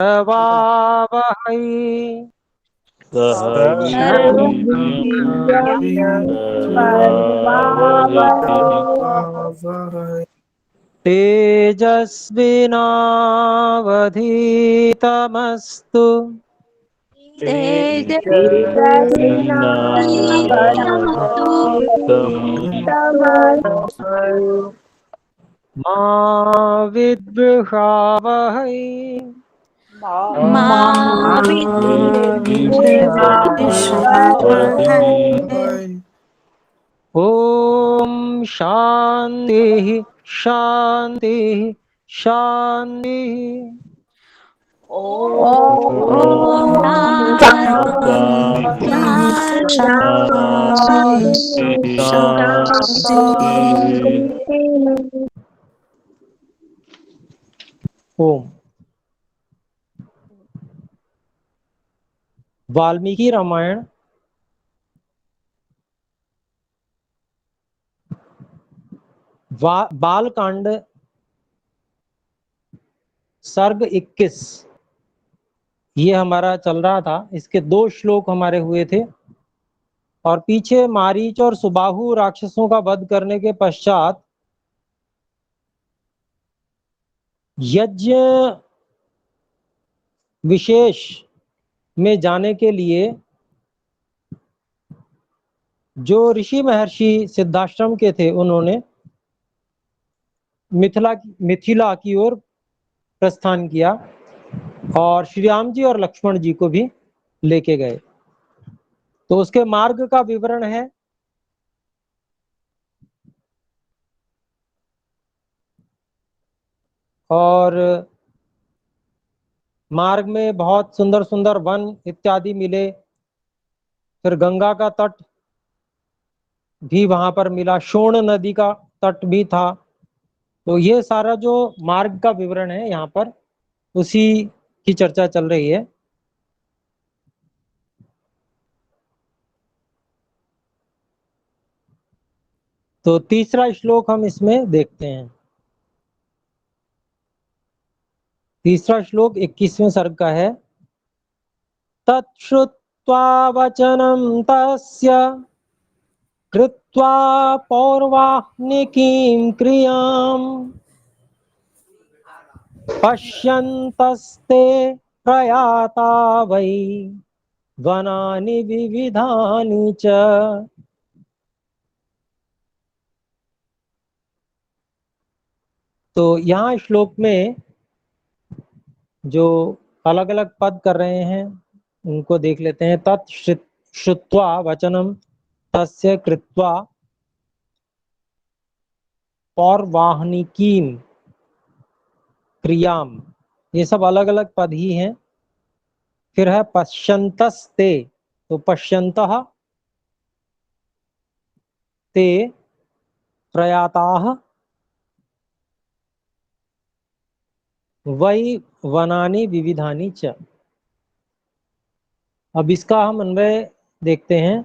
वावहै तेजस्विनावधीतमस्तु मा विद्विषावहै ओम शांति शांति शांति। ओम। वाल्मीकि रामायण बालकांड सर्ग 21 ये हमारा चल रहा था। इसके 2 श्लोक हमारे हुए थे और पीछे मारीच और सुबाहु राक्षसों का वध करने के पश्चात यज्ञ विशेष में जाने के लिए जो ऋषि महर्षि सिद्धाश्रम के थे उन्होंने मिथिला की ओर प्रस्थान किया और श्री राम जी और लक्ष्मण जी को भी लेके गए। तो उसके मार्ग का विवरण है। और मार्ग में बहुत सुंदर सुंदर वन इत्यादि मिले। फिर गंगा का तट भी वहां पर मिला, शोण नदी का तट भी था। तो ये सारा जो मार्ग का विवरण है यहाँ पर उसी की चर्चा चल रही है। तो तीसरा श्लोक हम इसमें देखते हैं। तीसरा श्लोक 21वें सर्ग का है। तच्छ्रुत्वा वचनं तस्य कृत्वा पौर्वाह्निकीं क्रियाम् पश्यन्तस्ते प्रयाता वै वनानि विविधानि च। तो यहाँ श्लोक में जो अलग अलग पद कर रहे हैं उनको देख लेते हैं। तत् श्रुत्वा वचनम तस्य कृत्वा पौर्वाह्निकीं क्रियाम, ये सब अलग अलग पद ही हैं। फिर है पश्यन्तस्ते, तो पश्यन्तः ते प्रयाताः वै वनानि विविधानि च। अब इसका हम अन्वय देखते हैं।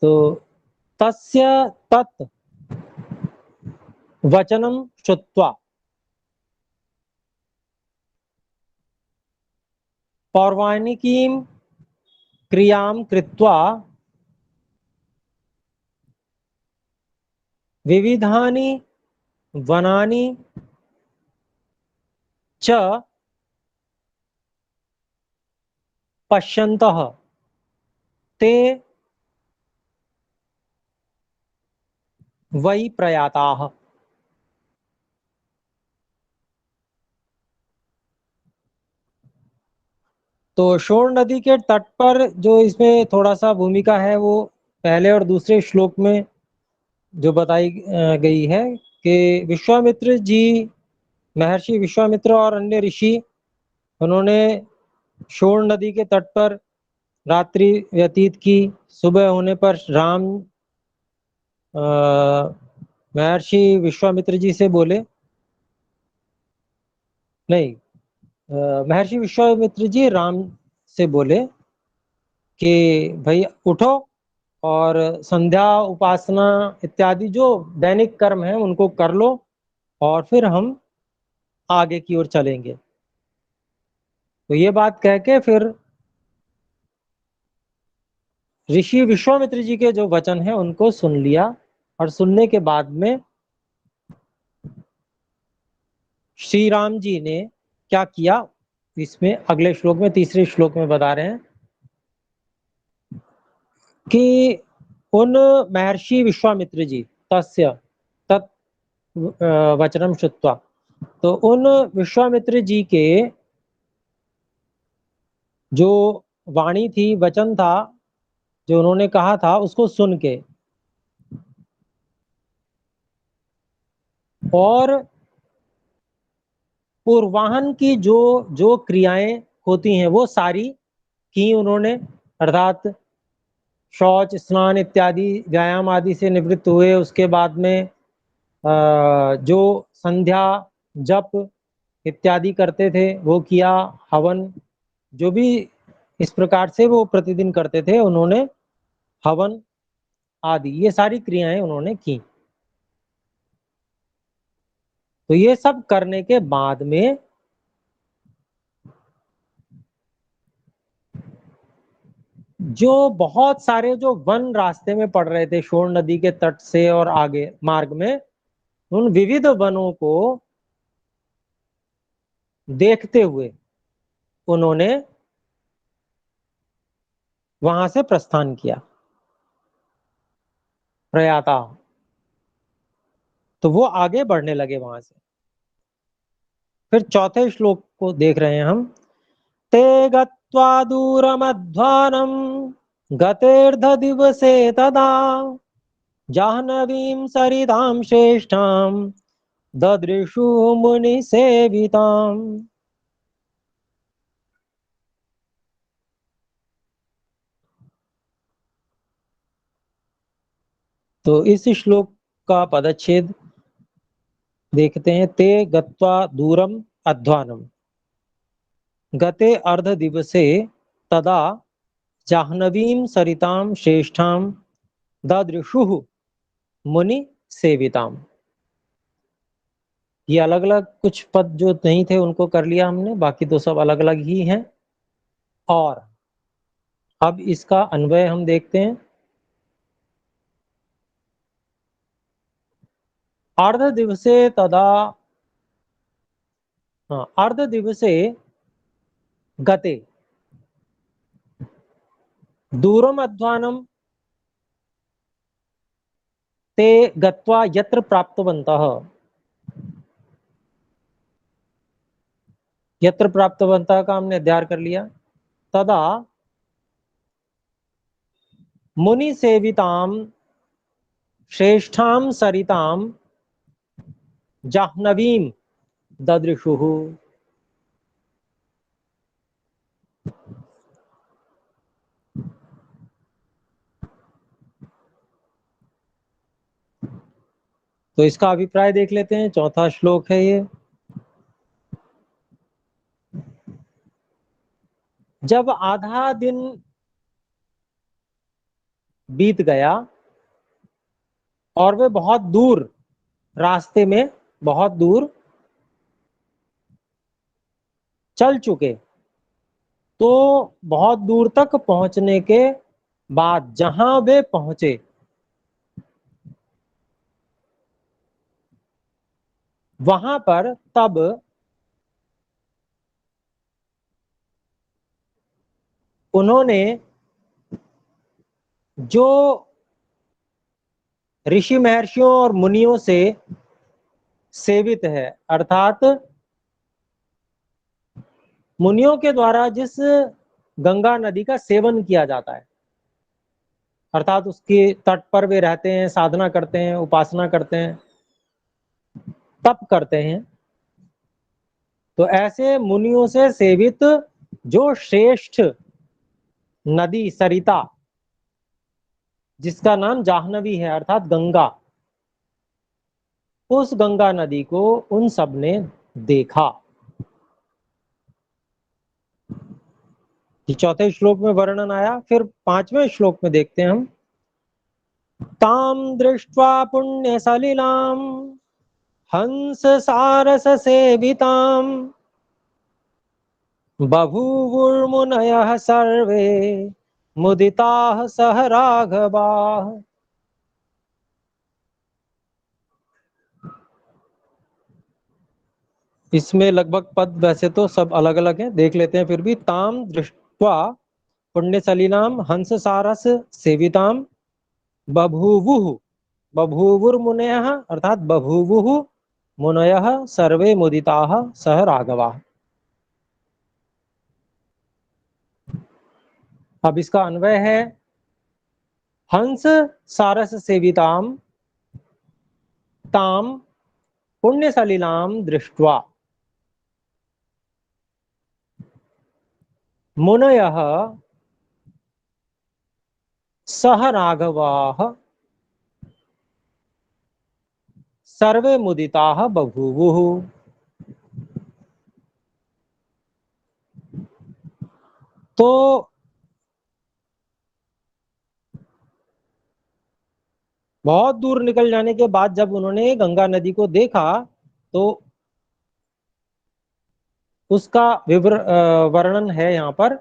तो तस्य तत् वचनं श्रुत्वा पौर्वाणिकीं क्रियां कृत्वा विविधानि वनानि च पश्यन्तः ते वै प्रयाताः। तो शोण नदी के तट पर जो इसमें थोड़ा सा भूमिका है वो पहले और दूसरे श्लोक में जो बताई गई है कि विश्वामित्र जी, महर्षि विश्वामित्र और अन्य ऋषि, उन्होंने शोण नदी के तट पर रात्रि व्यतीत की। सुबह होने पर राम महर्षि विश्वामित्र जी से बोले, नहीं, महर्षि विश्वामित्र जी राम से बोले कि भाई उठो और संध्या उपासना इत्यादि जो दैनिक कर्म है उनको कर लो और फिर हम आगे की ओर चलेंगे। तो ये बात कह के फिर ऋषि विश्वामित्र जी के जो वचन है उनको सुन लिया, और सुनने के बाद में श्री राम जी ने क्या किया, इसमें अगले श्लोक में, तीसरे श्लोक में बता रहे हैं कि उन महर्षि विश्वामित्र जी तस्य तत् वचनम श्रुत्वा, तो उन विश्वामित्र जी के जो वाणी थी, वचन था, जो उन्होंने कहा था, उसको सुन के और पूर्वाहन की जो जो क्रियाएं होती हैं वो सारी की उन्होंने, अर्थात शौच, स्नान इत्यादि व्यायाम आदि से निवृत्त हुए। उसके बाद में जो संध्या जप इत्यादि करते थे वो किया, हवन जो भी इस प्रकार से वो प्रतिदिन करते थे, उन्होंने हवन आदि ये सारी क्रियाएं उन्होंने की। तो ये सब करने के बाद में जो बहुत सारे जो वन रास्ते में पड़ रहे थे, शोर नदी के तट से और आगे मार्ग में, उन विविध वनों को देखते हुए उन्होंने वहां से प्रस्थान किया, प्रयाता। तो वो आगे बढ़ने लगे वहां से। फिर चौथे श्लोक को देख रहे हैं हम। ते गत्वा दूरमध्वानं गतेर्ध दिवसे तदा जाह्नवीं सरितां श्रेष्ठां ददृशु मुनि सेविताम्। तो इस श्लोक का पदच्छेद देखते हैं। ते गत्वा दूरम अध्वानम गते अर्ध दिवसे तदा जाह्नवीं सरितां श्रेष्ठां ददृशुः मुनि सेविताम। ये अलग अलग कुछ पद जो नहीं थे उनको कर लिया हमने, बाकी तो सब अलग अलग ही हैं। और अब इसका अन्वय हम देखते हैं। अर्ध दिवसे तदा, हाँ, अर्ध दिवसे गते दूरम अध्वानम ते गत्वा यत्र प्राप्तवन्तः, यत्र प्राप्तवन्तः का हमने अध्ययन कर लिया। तदा मुनि सेविताम श्रेष्ठाम सरिताम जाह्नवीं ददृशुः। तो इसका अभिप्राय देख लेते हैं। चौथा श्लोक है ये। जब आधा दिन बीत गया और वे बहुत दूर, रास्ते में बहुत दूर चल चुके, तो बहुत दूर तक पहुंचने के बाद जहां वे पहुंचे वहां पर तब उन्होंने जो ऋषि महर्षियों और मुनियों से सेवित है, अर्थात मुनियों के द्वारा जिस गंगा नदी का सेवन किया जाता है, अर्थात उसके तट पर वे रहते हैं, साधना करते हैं, उपासना करते हैं, तप करते हैं, तो ऐसे मुनियों से सेवित जो श्रेष्ठ नदी सरिता, जिसका नाम जाह्नवी है अर्थात गंगा, उस गंगा नदी को उन सब ने देखा। चौथे श्लोक में वर्णन आया। फिर पांचवें श्लोक में देखते हैं हम। ताम दृष्ट्वा पुण्य सलिलाम हंस सारस सेविताम बभूवुर्मुनयः सर्वे मुदिताः सह राघवाः। इसमें लगभग पद वैसे तो सब अलग अलग हैं, देख लेते हैं फिर भी। ताम दृष्ट्वा पुण्य सलिलाम हंस सारस सेविताम बभूवुः बभूवुर्मुनयः अर्थात बभूवुः मुनयः सर्वे मुदिताः सह राघवाः। अब इसका अन्वय है हंस सारस सेविताम ताम पुण्य सलिलाम दृष्ट्वा मुनयः सह राघवाः सर्वे मुदिताः बभूवुः। तो बहुत दूर निकल जाने के बाद जब उन्होंने गंगा नदी को देखा तो उसका वर्णन है यहाँ पर।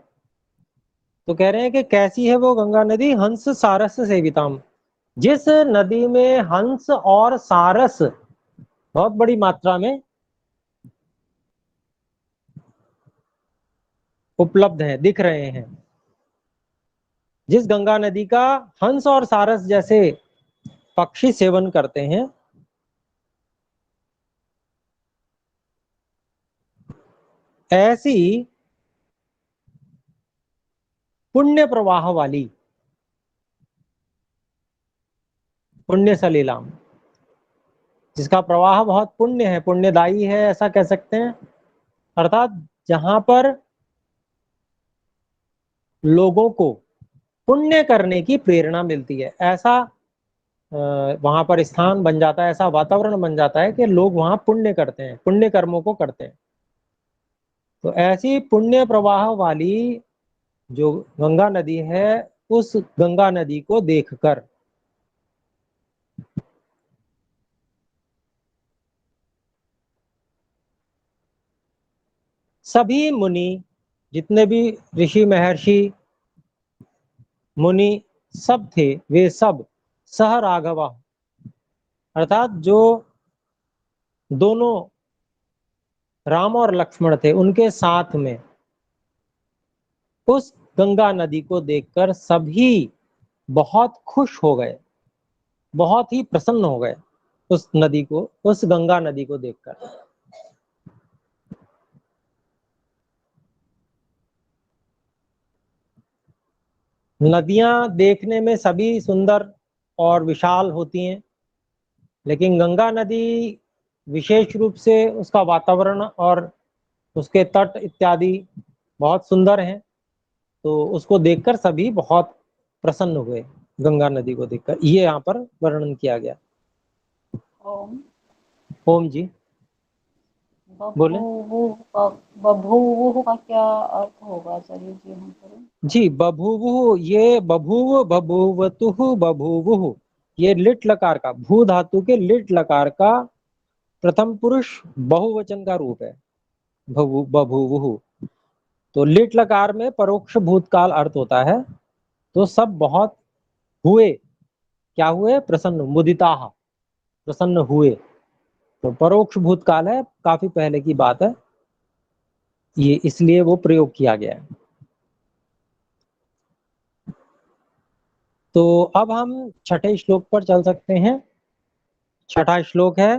तो कह रहे हैं कि कैसी है वो गंगा नदी, हंस सारस सेविताम, जिस नदी में हंस और सारस बहुत बड़ी मात्रा में उपलब्ध हैं, दिख रहे हैं। जिस गंगा नदी का हंस और सारस जैसे पक्षी सेवन करते हैं, ऐसी पुण्य प्रवाह वाली पुण्य सलीलाम, जिसका प्रवाह बहुत पुण्य है, पुण्यदायी है, ऐसा कह सकते हैं। अर्थात जहां पर लोगों को पुण्य करने की प्रेरणा मिलती है, ऐसा वहां पर स्थान बन जाता है, ऐसा वातावरण बन जाता है कि लोग वहां पुण्य करते हैं, पुण्य कर्मों को करते हैं। तो ऐसी पुण्य प्रवाह वाली जो गंगा नदी है, उस गंगा नदी को देखकर सभी मुनि, जितने भी ऋषि महर्षि मुनि सब थे, वे सब सह राघवा अर्थात जो दोनों राम और लक्ष्मण थे उनके साथ में उस गंगा नदी को देखकर सभी बहुत खुश हो गए, बहुत ही प्रसन्न हो गए उस नदी को, उस गंगा नदी को देखकर। नदियां देखने में सभी सुंदर और विशाल होती हैं, लेकिन गंगा नदी विशेष रूप से उसका वातावरण और उसके तट इत्यादि बहुत सुंदर हैं। तो उसको देखकर सभी बहुत प्रसन्न हुए, गंगा नदी को देखकर, ये यहाँ पर वर्णन किया गया। ओम। ओम जी बोले। बभूवुः का क्या अर्थ होगा आचार्य जी यहाँ पर? जी बभूवुः, ये बभूव बभूवतुः बभूवुः, ये लिट लकार का, भू धातु के लिट लकार का प्रथम पुरुष बहुवचन का रूप है बभूवुः। तो लिट लकार में परोक्ष भूतकाल अर्थ होता है। तो सब बहुत हुए, क्या हुए, प्रसन्न, मुदिताः, प्रसन्न हुए। तो परोक्ष भूतकाल है, काफी पहले की बात है ये, इसलिए वो प्रयोग किया गया है। तो अब हम छठे श्लोक पर चल सकते हैं। छठा श्लोक है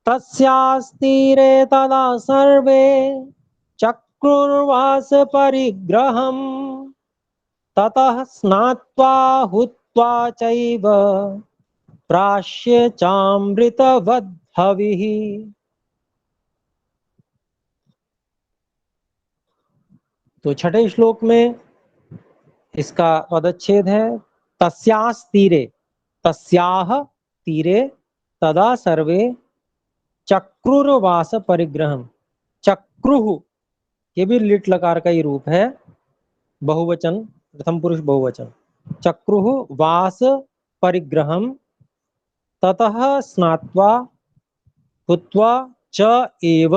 तस्यास्तीरे तदा सर्वे चक्रुर्वास परिग्रहम् ततः स्नात्वा हुत्वा चैव प्राश्य चामृतवद्भविः। तो छठे श्लोक में इसका पदच्छेद है तस्यास तीरे, तस्याह तीरे तदा सर्वे चक्रुर्वास परिग्रहम। चक्रुः ये भी लिट लकार का ही रूप है, बहुवचन, प्रथम पुरुष बहुवचन। चक्रुः वास परिग्रहं ततः स्नात्वा भूत्वा चैव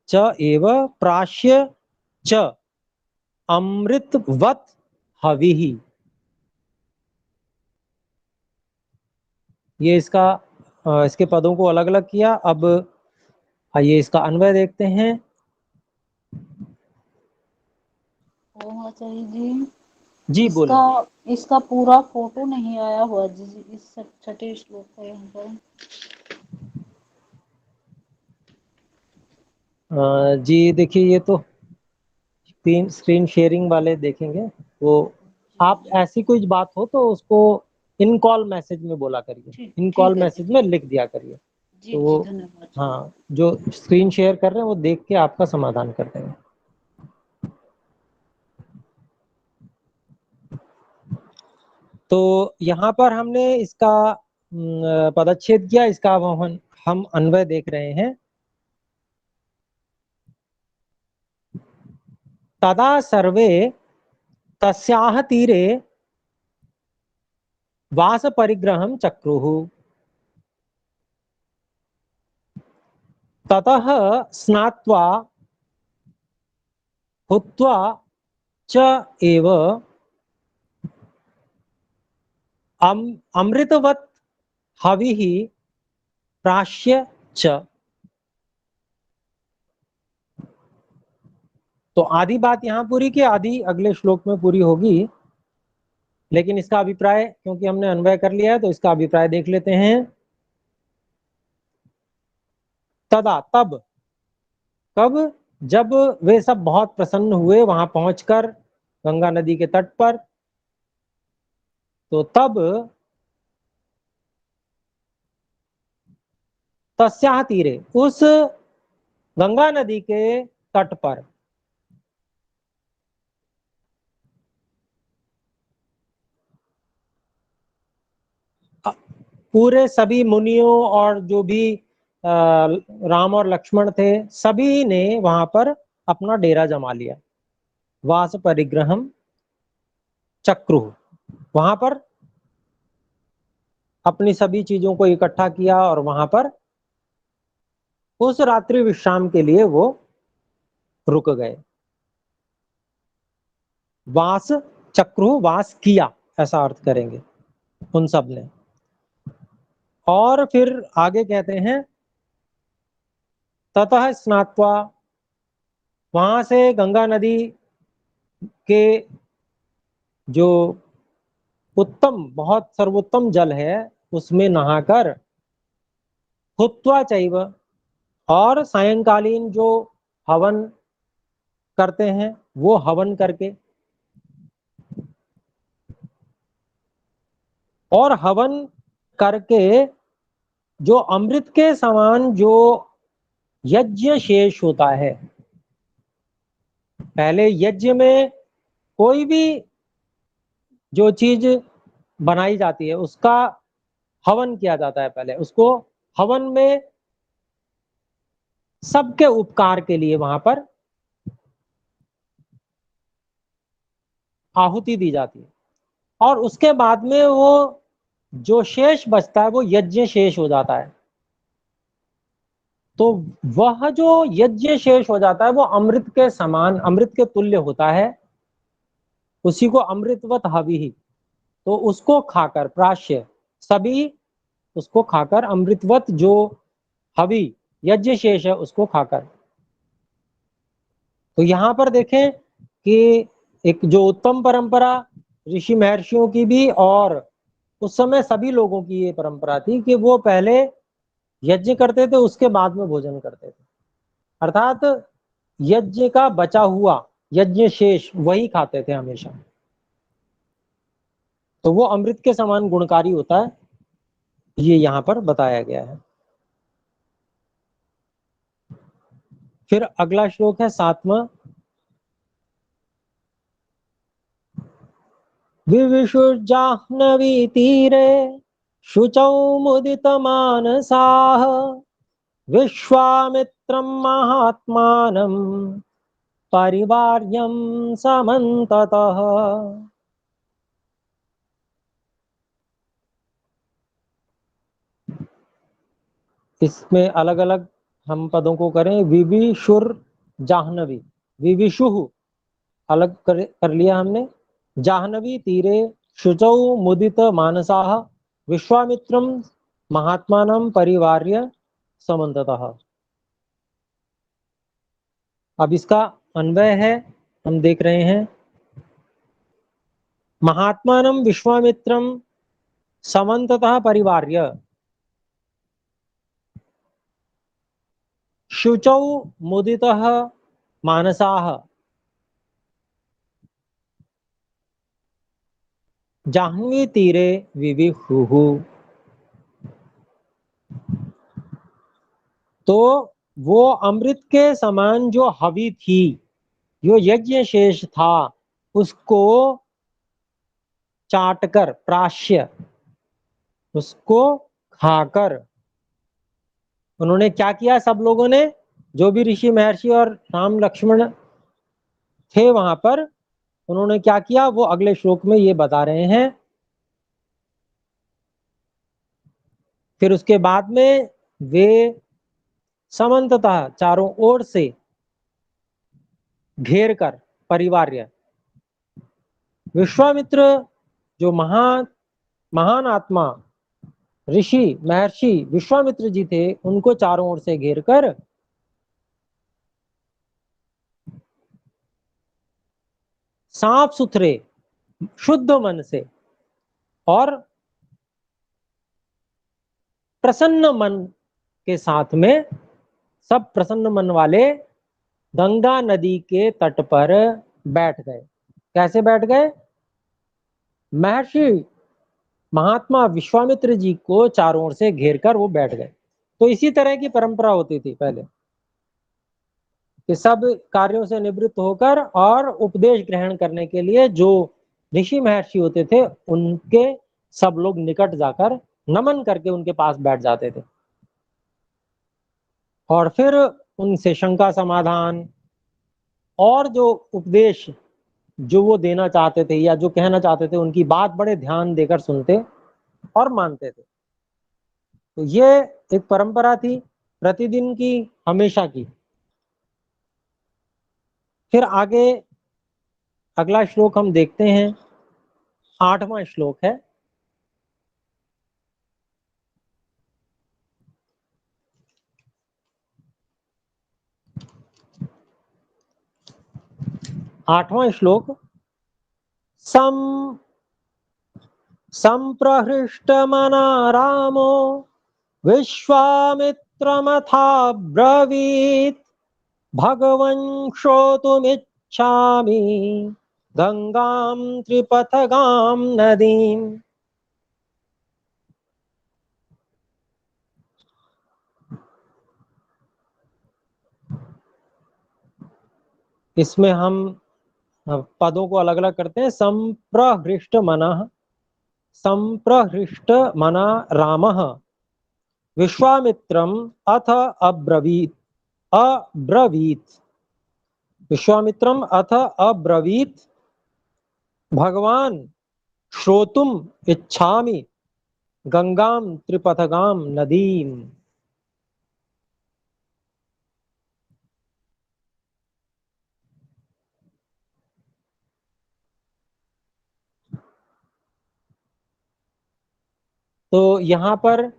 च एव प्राश्य च अमृतवत हविः। ये इसके पदों को अलग अलग किया। अब आइए इसका अन्वय देखते हैं। ओम आचार्य जी, जी इसका बोले। इसका पूरा फोटो नहीं आया हुआ जी, इस छठे श्लोक का यहाँ पर। जी देखिए, ये तो स्क्रीन शेयरिंग वाले देखेंगे। वो जी आप जी ऐसी कोई बात हो तो उसको इन कॉल मैसेज में बोला करिए, ठीक इन कॉल ठीक है जी, मैसेज में लिख दिया करिए। जी तो जी, वो, धन्यवाद जी। हाँ, जो स्क्रीन शेयर कर रहे हैं वो देख के आपका समाधान कर देंगे। तो यहाँ पर हमने इसका पदच्छेद किया। इसका अब हम अन्वय देख रहे हैं। तदा सर्वे तस्याह तीरे वास परिग्रहं चक्रुः ततः स्नात्वा भूत्वा च एव अमृतवत हविः प्राश्य च। तो आधी बात यहाँ पूरी की आधी अगले श्लोक में पूरी होगी। लेकिन इसका अभिप्राय, क्योंकि हमने अन्वय कर लिया है, तो इसका अभिप्राय देख लेते हैं। तदा, तब, कब, जब वे सब बहुत प्रसन्न हुए वहां पहुंचकर गंगा नदी के तट पर, तो तब तस्याह तीरे, उस गंगा नदी के तट पर, पूरे सभी मुनियों और जो भी राम और लक्ष्मण थे, सभी ने वहां पर अपना डेरा जमा लिया। वास परिग्रहम चक्रु, वहां पर अपनी सभी चीजों को इकट्ठा किया और वहां पर उस रात्रि विश्राम के लिए वो रुक गए। वास, चक्रु, वास किया, ऐसा अर्थ करेंगे उन सब ने। और फिर आगे कहते हैं ततः स्नात्वा, वहां से गंगा नदी के जो उत्तम, बहुत सर्वोत्तम जल है, उसमें नहाकर, हुत्वा चैव, और सायंकालीन जो हवन करते हैं वो हवन करके, और हवन करके जो अमृत के समान जो यज्ञ शेष होता है। पहले यज्ञ में कोई भी जो चीज बनाई जाती है उसका हवन किया जाता है। पहले उसको हवन में सबके उपकार के लिए वहां पर आहुति दी जाती है, और उसके बाद में वो जो शेष बचता है वो यज्ञ शेष हो जाता है। तो वह जो यज्ञ शेष हो जाता है वो अमृत के समान, अमृत के तुल्य होता है। उसी को अमृतवत हवि ही, तो उसको खाकर प्राश्य, सभी उसको खाकर, अमृतवत जो हवि यज्ञ शेष है उसको खाकर। तो यहां पर देखें कि एक जो उत्तम परंपरा ऋषि महर्षियों की भी, और उस समय सभी लोगों की ये परंपरा थी कि वो पहले यज्ञ करते थे, उसके बाद में भोजन करते थे। अर्थात यज्ञ का बचा हुआ, यज्ञ शेष, वही खाते थे हमेशा। तो वो अमृत के समान गुणकारी होता है, ये यहाँ पर बताया गया है। फिर अगला श्लोक है 7वां। विविशुर्जाह्नवी तीरे शुचौ मुदितमानसाः विश्वामित्रं महात्मानं परिवार्यं समन्ततः। इसमें अलग अलग हम पदों को करें। विविशुर जाह्नवी, विविशुः अलग कर लिया हमने। जाह्नवी तीरे शुचौ मुदित मानसाः विश्वामित्रं महात्मानं परिवार्य समन्ततः। अब इसका अन्वय है, हम देख रहे हैं। महात्मानं विश्वामित्रं समन्ततः परिवार्य, शुचौ मुदितः मानसाः, जाह्नवी तीरे विविहुः। तो वो अमृत के समान जो हवि थी, जो यज्ञ शेष था, उसको चाटकर, प्राश्य, उसको खाकर उन्होंने क्या किया, सब लोगों ने, जो भी ऋषि महर्षि और राम लक्ष्मण थे वहां पर, उन्होंने क्या किया वो अगले श्लोक में ये बता रहे हैं। फिर उसके बाद में वे समन्ततः चारों ओर से घेर कर, परिवार्य, विश्वामित्र जो महान आत्मा ऋषि महर्षि विश्वामित्र जी थे, उनको चारों ओर से घेर कर साफ सुथरे शुद्ध मन से और प्रसन्न मन के साथ में, सब प्रसन्न मन वाले गंगा नदी के तट पर बैठ गए। कैसे बैठ गए? महर्षि महात्मा विश्वामित्र जी को चारों ओर से घेर कर वो बैठ गए। तो इसी तरह की परंपरा होती थी पहले, कि सब कार्यों से निवृत्त होकर और उपदेश ग्रहण करने के लिए जो ऋषि महर्षि होते थे, उनके सब लोग निकट जाकर नमन करके उनके पास बैठ जाते थे और फिर उनसे शंका समाधान और जो उपदेश जो वो देना चाहते थे या जो कहना चाहते थे, उनकी बात बड़े ध्यान देकर सुनते और मानते थे। तो ये एक परंपरा थी प्रतिदिन की, हमेशा की। फिर आगे अगला श्लोक हम देखते हैं, 8वां श्लोक है। आठवां श्लोक। संप्रहृष्टमना रामो विश्वामित्रमथाब्रवीत् भगवन् श्रोतुमिच्छामि गंगां त्रिपथगां नदीम्। इसमें हम पदों को अलग अलग करते हैं। संप्रहृष्ट मनः, संप्रहृष्ट मना रामः विश्वामित्रम अथ अब्रवीत, अब्रवीत, विश्वामित्रम अथ अब्रवीत भगवान श्रोतुम इच्छामि गंगाम त्रिपथगाम नदीम। तो यहां पर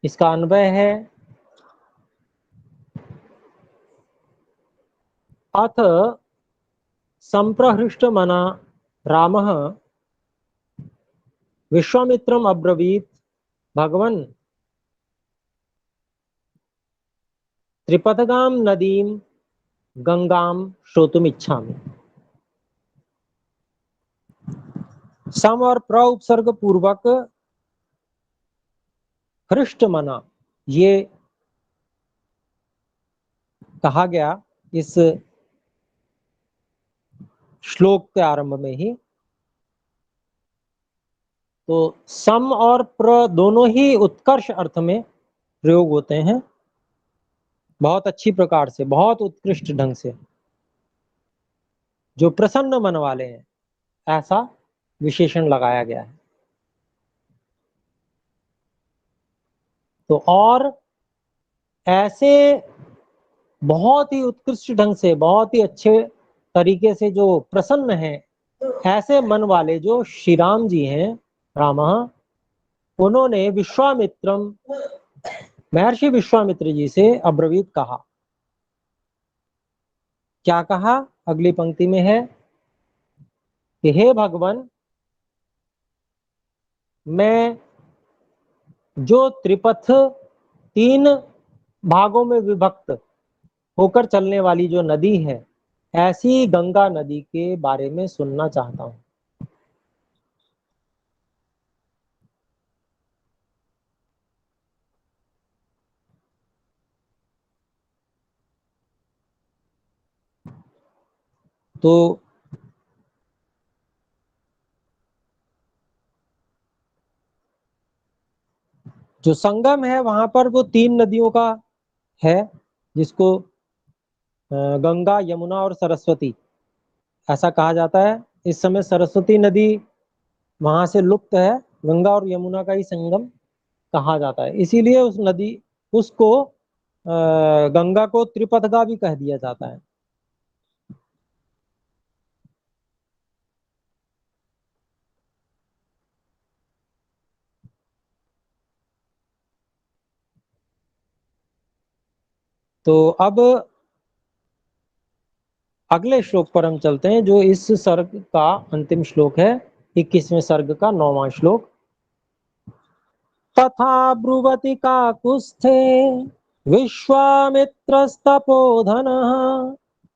इसका अन्वय है, अथ संप्रहृष्ट मना रामः विश्वामित्रम अब्रवीत भगवन् त्रिपथगाम नदीम गंगाम श्रोतुमिच्छामि। सम और प्र उपसर्ग पूर्वक हृष्ट मना, ये कहा गया इस श्लोक के आरंभ में ही। तो सम और प्र दोनों ही उत्कर्ष अर्थ में प्रयोग होते हैं, बहुत अच्छी प्रकार से, बहुत उत्कृष्ट ढंग से, जो प्रसन्न मन वाले हैं, ऐसा विशेषण लगाया गया है। तो और ऐसे बहुत ही उत्कृष्ट ढंग से, बहुत ही अच्छे तरीके से जो प्रसन्न है, ऐसे मन वाले जो श्री राम जी हैं, रामः, उन्होंने विश्वामित्रम, महर्षि विश्वामित्र जी से अब्रवीत कहा। क्या कहा? अगली पंक्ति में है कि हे भगवान, मैं जो त्रिपथ, तीन भागों में विभक्त होकर चलने वाली जो नदी है, ऐसी गंगा नदी के बारे में सुनना चाहता हूं। तो जो संगम है वहां पर वो तीन नदियों का है, जिसको गंगा, यमुना और सरस्वती ऐसा कहा जाता है। इस समय सरस्वती नदी वहां से लुप्त है, गंगा और यमुना का ही संगम कहा जाता है, इसीलिए उस नदी, उसको गंगा को त्रिपथगा भी कह दिया जाता है। तो अब अगले श्लोक पर हम चलते हैं, जो इस सर्ग का अंतिम श्लोक है, 21वें सर्ग का 9वां श्लोक। तथा ब्रुवति काकुत्स्थे विश्वामित्रस्तपोधनः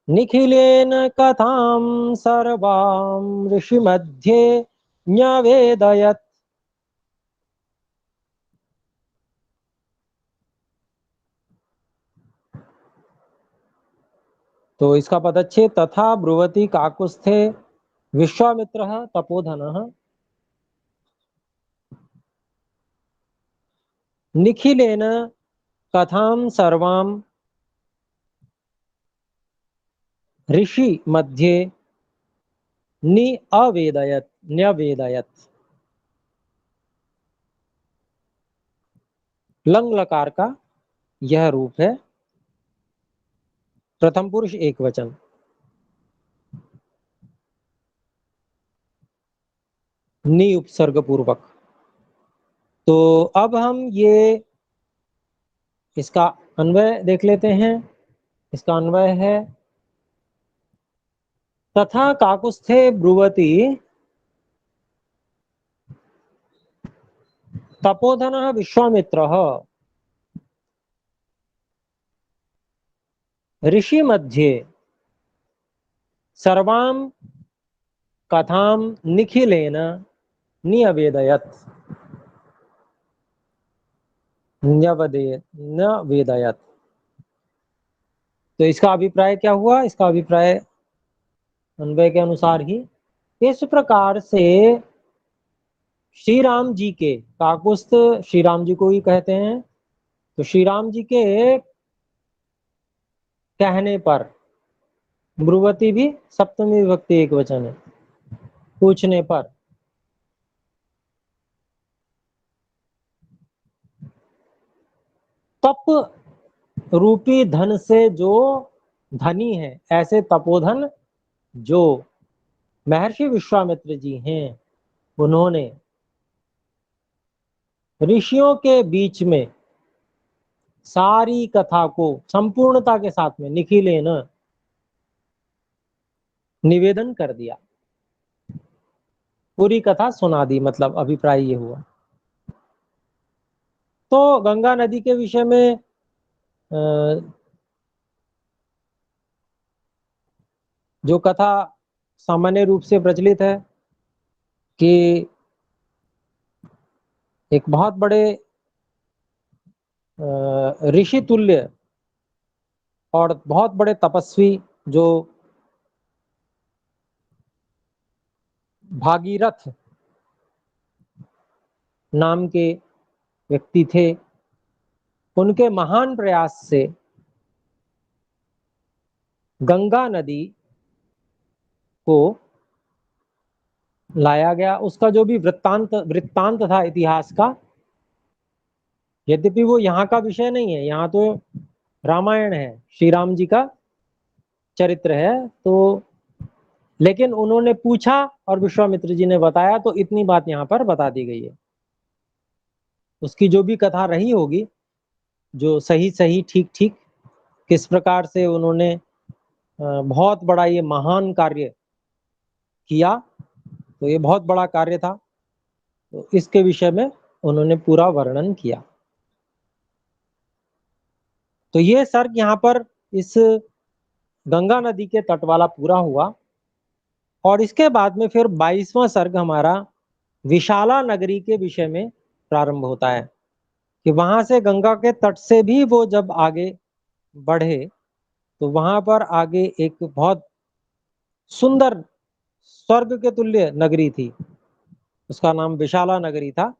निखिलेन कथां सर्वां ऋषिमध्ये न्यवेदयत्। तो इसका पदच्छेद, तथा ब्रुवति काकुत्स्थे विश्वामित्रः तपोधनः निखिलेन कथां सर्वां ऋषि मध्ये न्यवेदयत्। लंग लकार का यह रूप है, प्रथम पुरुष एक वचन। नि उपसर्ग पूर्वक। तो अब हम ये इसका अन्वय देख लेते हैं। इसका अन्वय है, तथा काकुत्स्थे ब्रुवति तपोधनः विश्वामित्रः ऋषि मध्ये सर्वां कथां निखिलेन न्यवेदयत्। न्यवेदयत्। तो इसका अभिप्राय क्या हुआ? इसका अभिप्राय अन्वय के अनुसार ही, इस प्रकार से श्री राम जी के, काकुत्स्थ श्री राम जी को ही कहते हैं, तो श्री राम जी के कहने पर, ब्रुवति भी सप्तमी विभक्ति एक वचन है, पूछने पर, तप रूपी धन से जो धनी है, ऐसे तपोधन जो महर्षि विश्वामित्र जी हैं, उन्होंने ऋषियों के बीच में सारी कथा को संपूर्णता के साथ में निखिलेन निवेदन कर दिया, पूरी कथा सुना दी, मतलब अभिप्राय ये हुआ। तो गंगा नदी के विषय में जो कथा सामान्य रूप से प्रचलित है कि एक बहुत बड़े ऋषि तुल्य और बहुत बड़े तपस्वी जो भागीरथ नाम के व्यक्ति थे, उनके महान प्रयास से गंगा नदी को लाया गया। उसका जो भी वृत्तांत था इतिहास का, यद्यपि वो यहाँ का विषय नहीं है, यहाँ तो रामायण है, श्री राम जी का चरित्र है, तो लेकिन उन्होंने पूछा और विश्वामित्र जी ने बताया, तो इतनी बात यहाँ पर बता दी गई है। उसकी जो भी कथा रही होगी, जो सही सही ठीक ठीक किस प्रकार से उन्होंने बहुत बड़ा ये महान कार्य किया, तो ये बहुत बड़ा कार्य था, तो इसके विषय में उन्होंने पूरा वर्णन किया। तो ये सर्ग यहाँ पर इस गंगा नदी के तट वाला पूरा हुआ, और इसके बाद में फिर 22वां सर्ग हमारा विशाला नगरी के विषय में प्रारंभ होता है, कि वहां से गंगा के तट से भी वो जब आगे बढ़े तो वहां पर आगे एक बहुत सुंदर स्वर्ग के तुल्य नगरी थी, उसका नाम विशाला नगरी था।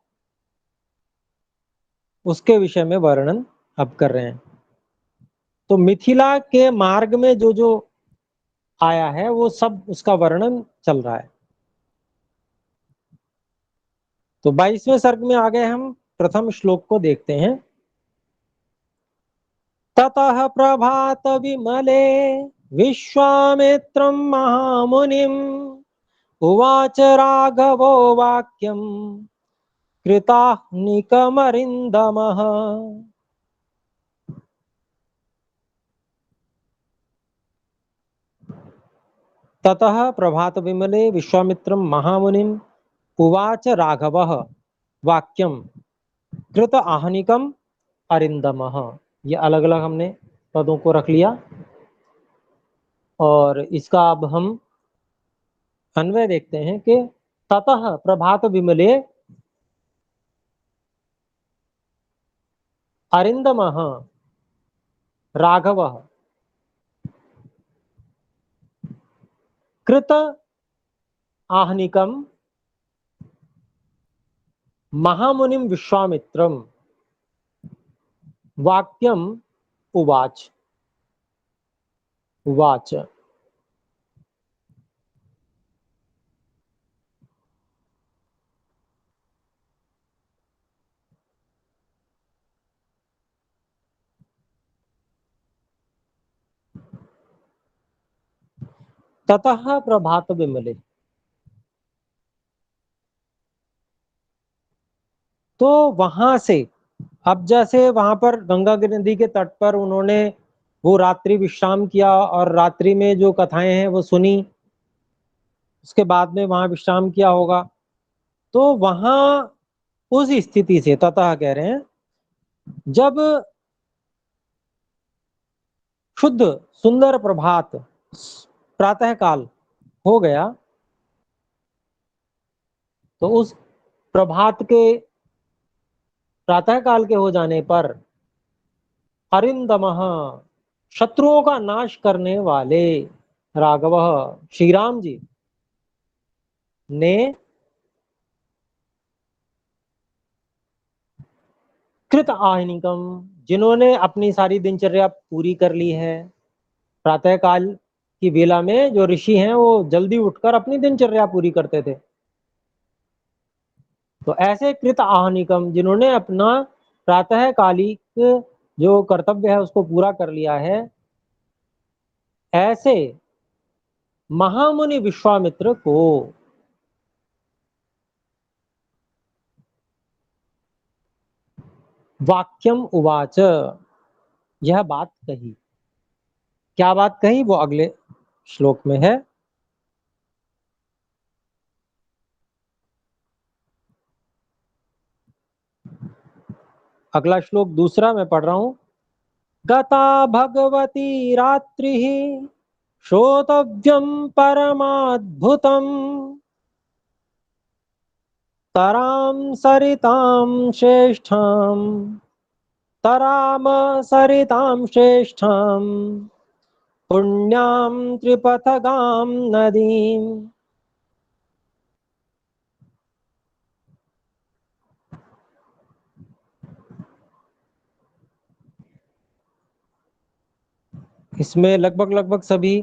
उसके विषय में वर्णन अब कर रहे हैं। तो मिथिला के मार्ग में जो जो आया है वो सब उसका वर्णन चल रहा है। तो 22वें सर्ग में आ गए हम, प्रथम श्लोक को देखते हैं। ततः प्रभात विमले विश्वामित्रं महामुनिम् उवाच राघवो वाक्यम् कृताह्निकमरिन्दमः। ततः प्रभात विमले विश्वामित्रं महामुनिम् उवाच राघवः वाक्यम् कृत आहनिकम अरिंदमः। ये अलग अलग हमने पदों को रख लिया, और इसका अब हम अन्वय देखते हैं कि ततः प्रभात विमले अरिंदमः राघवः कृत आहनिकम महामुनिम विश्वामित्रम वाक्यम उवाच। उवाच ततः प्रभात विमले, तो वहां से, अब जैसे वहां पर गंगा नदी के तट पर उन्होंने वो रात्रि विश्राम किया और रात्रि में जो कथाएं हैं वो सुनी, उसके बाद में वहां विश्राम किया होगा, तो वहां उस स्थिति से ततः कह रहे हैं, जब शुद्ध सुंदर प्रभात प्रातः काल हो गया, तो उस प्रभात के प्रातः काल के हो जाने पर अरिंदमः शत्रुओं का नाश करने वाले राघव श्री राम जी ने कृत आहनिकम, जिन्होंने अपनी सारी दिनचर्या पूरी कर ली है, प्रातः काल की वेला में जो ऋषि हैं वो जल्दी उठकर अपनी दिनचर्या पूरी करते थे, तो ऐसे कृत आहनिकम जिन्होंने अपना प्रातः कालिक जो कर्तव्य है उसको पूरा कर लिया है, ऐसे महामुनि विश्वामित्र को वाक्यम उवाच, यह बात कही। क्या बात कही वो अगले श्लोक में है। अगला श्लोक दूसरा मैं पढ़ रहा हूं। गता भगवती रात्रि श्रोतव्यम परमाद्भुतम तराम सरिताम श्रेष्ठाम तराम सरिताम श्रेष्ठाम पुण्याम त्रिपथगाम नदीम। इसमें लगभग लगभग सभी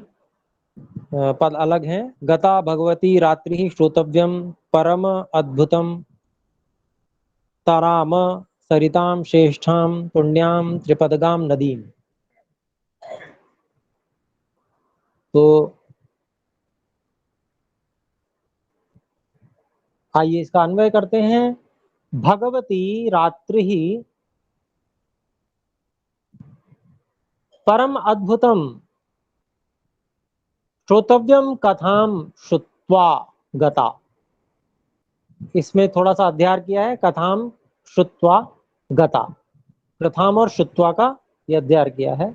पद अलग हैं। गता भगवती रात्रि श्रोतव्यम परम अद्भुतम तराम सरितां श्रेष्ठां पुण्यां त्रिपदगां नदीम। तो आइए इसका अन्वय करते हैं। भगवती रात्रि ही परम अद्भुतम श्रोतव्यम कथाम श्रुत्वा गता। इसमें थोड़ा सा अध्ययन किया है, कथाम श्रुत्वा गता, प्रथाम और श्रुत्वा का यह अध्ययन किया है।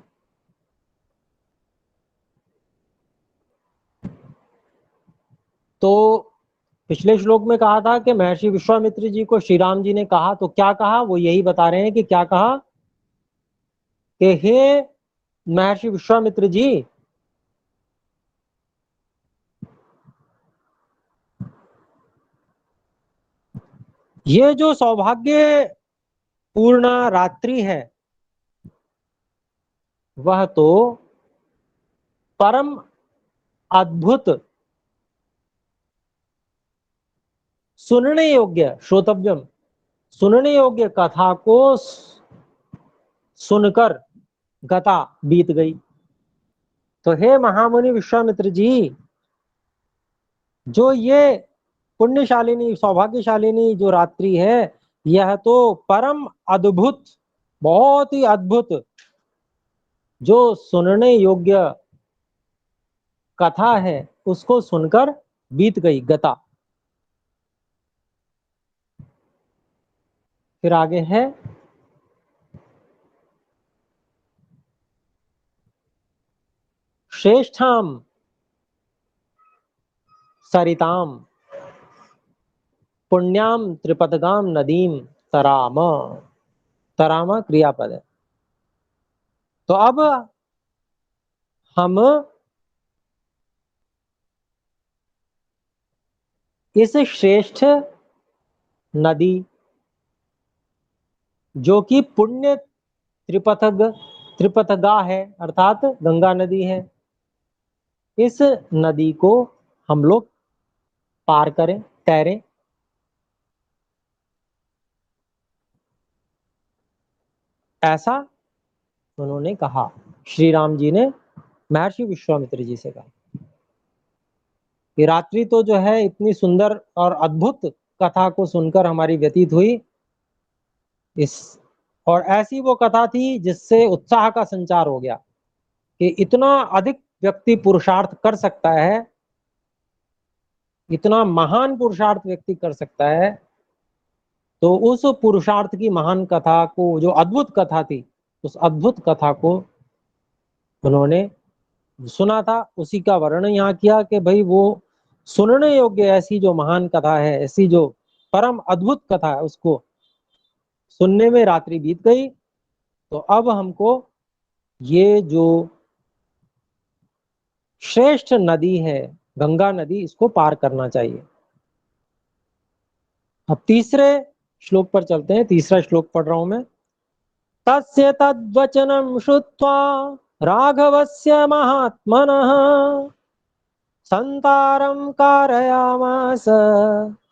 तो पिछले श्लोक में कहा था कि महर्षि विश्वामित्र जी को श्री राम जी ने कहा, तो क्या कहा वो यही बता रहे हैं कि क्या कहा कि हे महर्षि विश्वामित्र जी, ये जो सौभाग्य पूर्ण रात्रि है वह तो परम अद्भुत सुनने योग्य, श्रोतव्यम सुनने योग्य कथा को सुनकर गता बीत गई। तो हे महामुनि विश्वामित्र जी, जो ये पुण्यशालिनी सौभाग्यशालिनी जो रात्रि है यह तो परम अद्भुत, बहुत ही अद्भुत जो सुनने योग्य कथा है उसको सुनकर बीत गई, गता। फिर आगे है श्रेष्ठाम सरिताम पुण्याम त्रिपदगाम नदीम तराम। तराम क्रियापद है। तो अब हम इस श्रेष्ठ नदी जो कि पुण्य त्रिपथगा है अर्थात गंगा नदी है, इस नदी को हम लोग पार करें, तैरें। ऐसा उन्होंने कहा, श्री राम जी ने महर्षि विश्वामित्र जी से कहा कि रात्रि तो जो है इतनी सुंदर और अद्भुत कथा को सुनकर हमारी व्यतीत हुई, इस और ऐसी वो कथा थी जिससे उत्साह का संचार हो गया कि इतना अधिक व्यक्ति पुरुषार्थ कर सकता है, इतना महान पुरुषार्थ व्यक्ति कर सकता है। तो उस पुरुषार्थ की महान कथा को, जो अद्भुत कथा थी, उस अद्भुत कथा को उन्होंने सुना था, उसी का वर्णन यहाँ किया कि भाई वो सुनने योग्य ऐसी जो महान कथा है, ऐसी जो परम अद्भुत कथा है, उसको सुनने में रात्रि बीत गई। तो अब हमको ये जो श्रेष्ठ नदी है गंगा नदी, इसको पार करना चाहिए। अब तीसरे श्लोक पर चलते हैं। तीसरा श्लोक पढ़ रहा हूं मैं। तस्य तद्वचनं श्रुत्वा राघवस्य महात्मनः संतारं कारयामास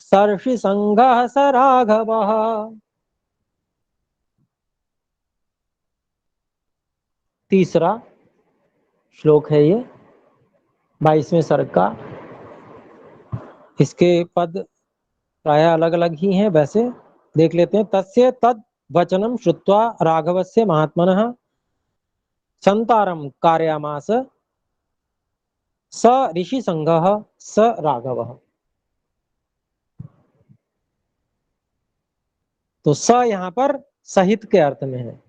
सर्षि संघः स राघवः। तीसरा श्लोक है ये 22वें सर्ग का। इसके पद प्राय अलग अलग ही हैं, वैसे देख लेते हैं। तस्य तद वचनम श्रुत्वा राघवस्य महात्मनः संतारम कारयामास स ऋषि संघः स राघवः। तो स यहाँ पर सहित के अर्थ में है।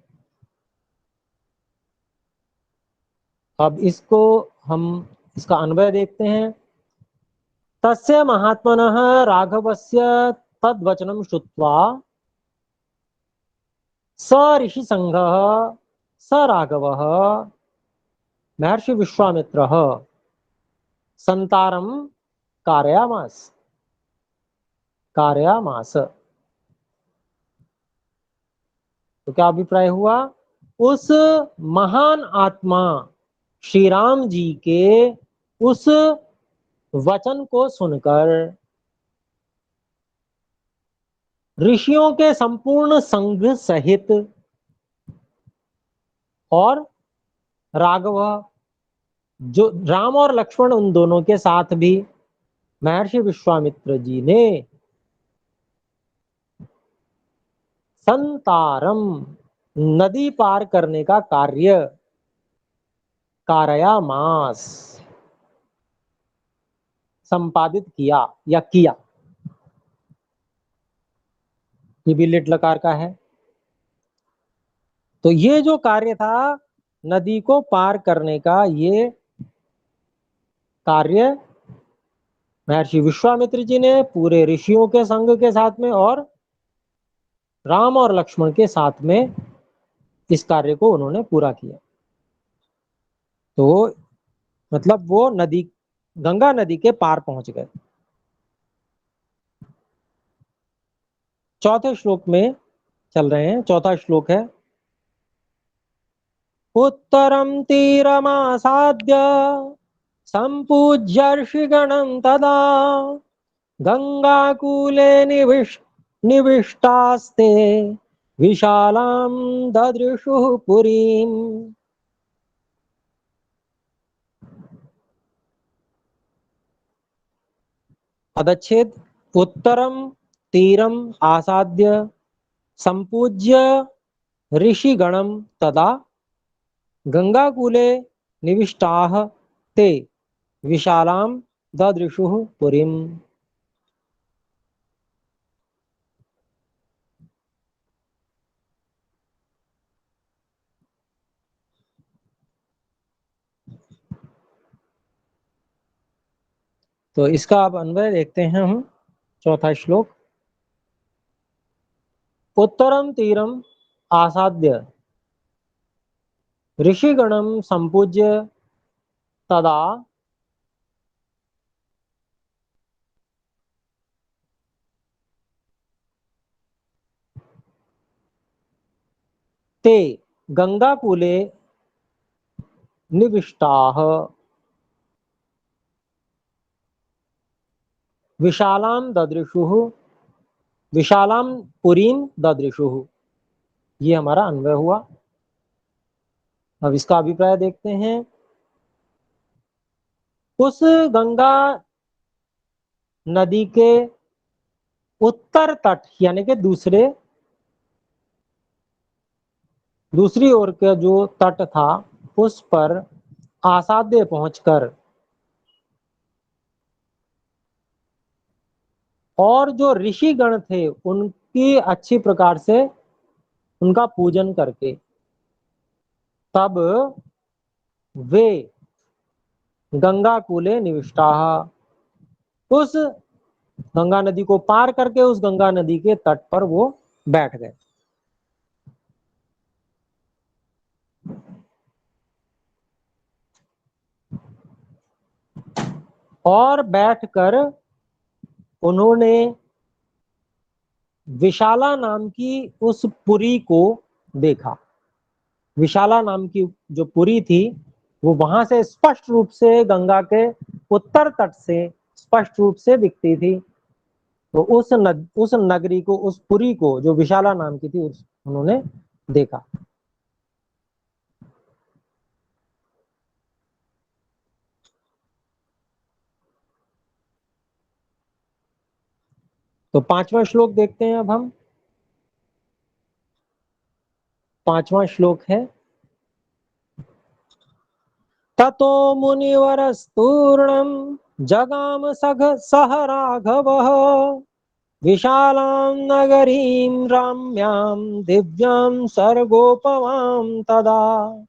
अब इसको हम इसका अन्वय देखते हैं। तस्य महात्मनः राघवस्य तद्वचनं श्रुत्वा स ऋषि संघः स राघवः महर्षि विश्वामित्रः संतारम कारयामास कारयामास। तो क्या अभिप्राय हुआ? उस महान आत्मा श्री राम जी के उस वचन को सुनकर ऋषियों के संपूर्ण संघ सहित और राघव, जो राम और लक्ष्मण उन दोनों के साथ भी महर्षि विश्वामित्र जी ने संतारम, नदी पार करने का कार्य, कारयामास, संपादित किया या किया। ये भी लिट लकार का है। तो ये जो कार्य था नदी को पार करने का, ये कार्य महर्षि विश्वामित्र जी ने पूरे ऋषियों के संघ के साथ में और राम और लक्ष्मण के साथ में इस कार्य को उन्होंने पूरा किया। तो मतलब वो नदी, गंगा नदी के पार पहुंच गए। चौथे श्लोक में चल रहे हैं। चौथा श्लोक है, उत्तरम तीरमासाद्य संपूज्यर्षिगणं तदा गंगाकूले निविष्टास्ते विशालां ददृशुः पुरीम्। पदच्छेद, उत्तरम तीरम आसाद्य संपूज्य ऋषिगणं तदा गंगाकूले निविष्टाः ते विशालां ददृशुः पुरीम्। तो इसका अब अन्वय देखते हैं हम। चौथा श्लोक, उत्तरम तीरम आसाद्य ऋषिगणम संपूज्य तदा ते गंगाकूले निविष्टाः विशालां ददृशुः, विशालां पुरीं ददृशुः। ये हमारा अन्वय हुआ। अब इसका अभिप्राय देखते हैं। उस गंगा नदी के उत्तर तट यानी कि दूसरी ओर का जो तट था उस पर आसाद्य पहुंचकर और जो ऋषिगण थे उनकी अच्छी प्रकार से उनका पूजन करके तब वे गंगा कूले निविष्टाः, उस गंगा नदी को पार करके उस गंगा नदी के तट पर वो बैठ गए। और बैठकर उन्होंने विशाला नाम की उस पुरी को देखा। विशाला नाम की जो पुरी थी वो वहां से स्पष्ट रूप से गंगा के उत्तर तट से स्पष्ट रूप से दिखती थी। तो उस नगरी को, उस पुरी को जो विशाला नाम की थी उन्होंने देखा। तो पांचवा श्लोक देखते हैं अब हम। पांचवा श्लोक है, ततो मुनिवरस्तूर्णं जगाम सह राघवः विशालां नगरीं रम्यां दिव्यां सर्गोपमां तदा।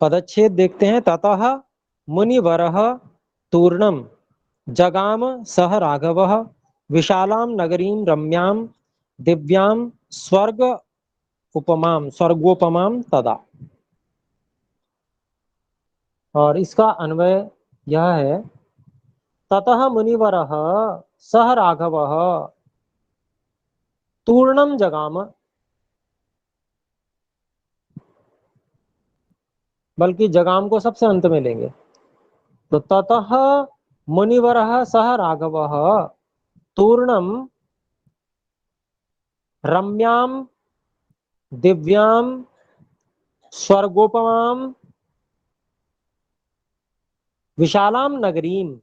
पदच्छेद देखते हैं। ततः मुनिवरः तूर्णम जगाम सह राघवः विशालां नगरीं रम्यां दिव्यां स्वर्गोपमां तदा। और इसका अन्वय यह है, ततः मुनिवरः सह राघवः तूर्णम जगाम, बल्कि जगाम को सबसे अंत में लेंगे। तो ततः मुनिवरः सह राघवः तूर्णम रम्याम दिव्याम स्वर्गोपमाम विशालाम नगरीम